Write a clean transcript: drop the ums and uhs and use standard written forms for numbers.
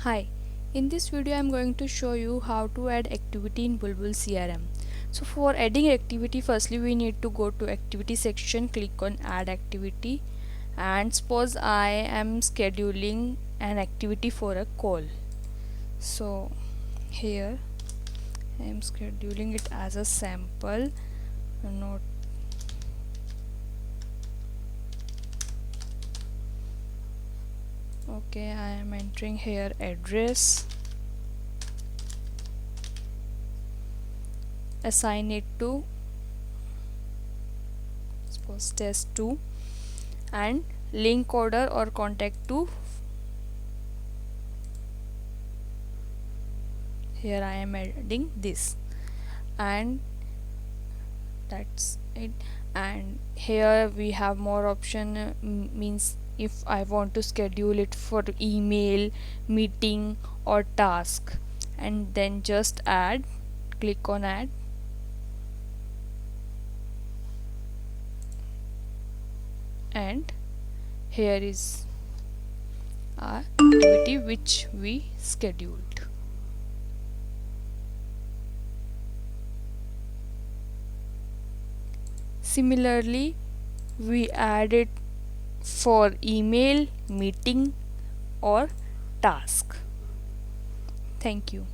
Hi, in this video I am going to show you how to add activity in Bulbul CRM. So for adding activity, firstly we need to go to activity section, click on add activity, and suppose I am scheduling an activity for a call. So here I am scheduling it as a sample note. Okay, I am entering here address, assign it to suppose test 2, and link order or contact to. Here I am adding this, and that's it. And here we have more option, means if I want to schedule it for email, meeting or task, and then just add, click on add, and here is our activity which we scheduled. Similarly, we add it for email, meeting or task. Thank you.